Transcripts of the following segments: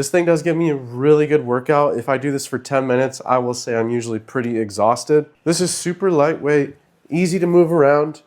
This thing does give me a really good workout. If I do this for 10 minutes, I will say I'm usually pretty exhausted. This is super lightweight, easy to move around.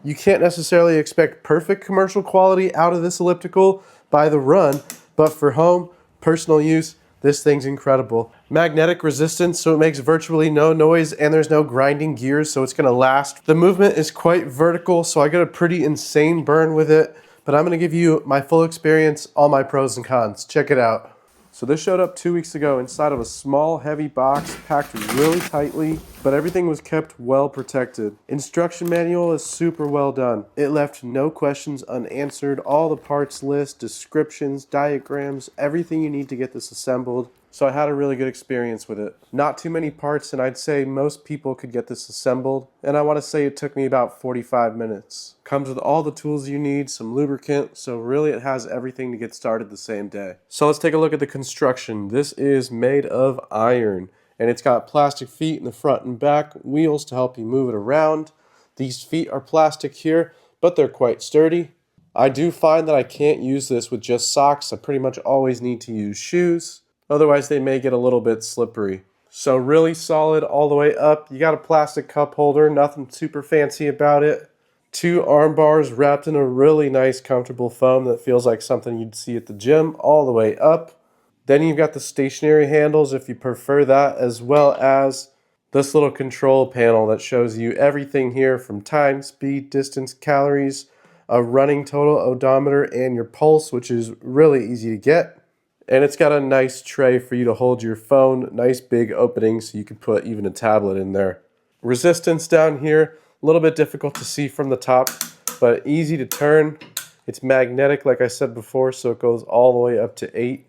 You can't necessarily expect perfect commercial quality out of this elliptical by THERUN, but for home, personal use, this thing's incredible. Magnetic resistance, so it makes virtually no noise, and there's no grinding gears, so it's gonna last. The movement is quite vertical, so I get a pretty insane burn with it, but I'm gonna give you my full experience, all my pros and cons. Check it out. So this showed up 2 weeks ago inside of a small, heavy box, packed really tightly, but everything was kept well protected. Instruction manual is super well done. It left no questions unanswered. All the parts list, descriptions, diagrams, everything you need to get this assembled. So I had a really good experience with it. Not too many parts, and I'd say most people could get this assembled. And I want to say it took me about 45 minutes. Comes with all the tools you need, some lubricant, so really it has everything to get started the same day. So let's take a look at the construction. This is made of iron, and it's got plastic feet in the front and back, wheels to help you move it around. These feet are plastic here, but they're quite sturdy. I do find that I can't use this with just socks. I pretty much always need to use shoes. Otherwise, they may get a little bit slippery. So really solid all the way up. You got a plastic cup holder, nothing super fancy about it. 2 arm bars wrapped in a really nice, comfortable foam that feels like something you'd see at the gym all the way up. Then you've got the stationary handles if you prefer that, as well as this little control panel that shows you everything here from time, speed, distance, calories, a running total odometer, and your pulse, which is really easy to get. And it's got a nice tray for you to hold your phone, nice big opening so you can put even a tablet in there. Resistance down here, a little bit difficult to see from the top, but easy to turn. It's magnetic like I said before, so it goes all the way up to 8.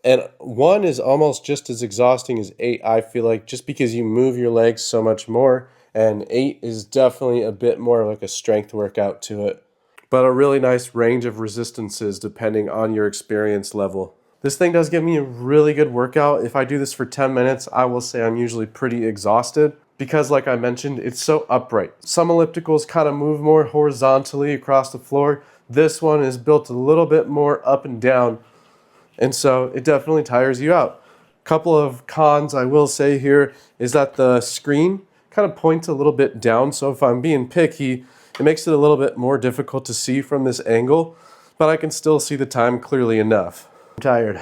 And 1 is almost just as exhausting as 8, I feel like, just because you move your legs so much more, and 8 is definitely a bit more like a strength workout to it. But a really nice range of resistances depending on your experience level. This thing does give me a really good workout. If I do this for 10 minutes, I will say I'm usually pretty exhausted because, like I mentioned, it's so upright. Some ellipticals kind of move more horizontally across the floor. This one is built a little bit more up and down, and so it definitely tires you out. Couple of cons I will say here is that the screen kind of points a little bit down, so if I'm being picky, it makes it a little bit more difficult to see from this angle, but I can still see the time clearly enough. I'm tired.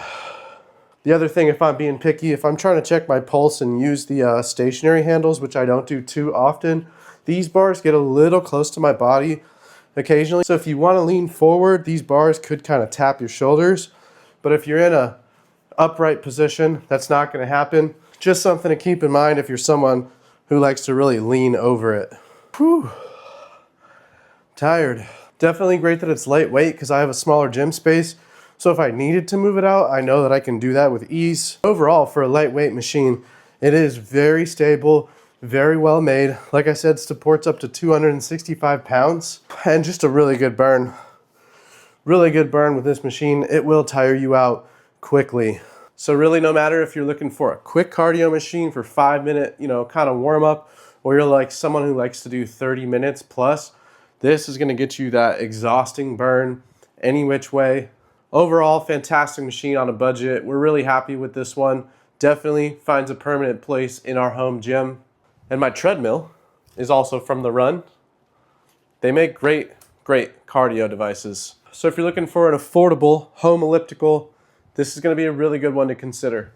The other thing, if I'm being picky, if I'm trying to check my pulse and use the stationary handles, which I don't do too often, these bars get a little close to my body occasionally. So if you want to lean forward, these bars could kind of tap your shoulders. But if you're in a upright position, that's not going to happen. Just something to keep in mind if you're someone who likes to really lean over it. Whew. Tired. Definitely great that it's lightweight because I have a smaller gym space. So if I needed to move it out, I know that I can do that with ease. Overall, for a lightweight machine, it is very stable, very well made. Like I said, supports up to 265 pounds and just a really good burn. Really good burn with this machine. It will tire you out quickly. So really, no matter if you're looking for a quick cardio machine for 5-minute, kind of warm up, or you're like someone who likes to do 30 minutes plus, this is gonna get you that exhausting burn any which way. Overall, fantastic machine on a budget. We're really happy with this one. Definitely finds a permanent place in our home gym. And my treadmill is also from THERUN. They make great cardio devices. So if you're looking for an affordable home elliptical, this is going to be a really good one to consider.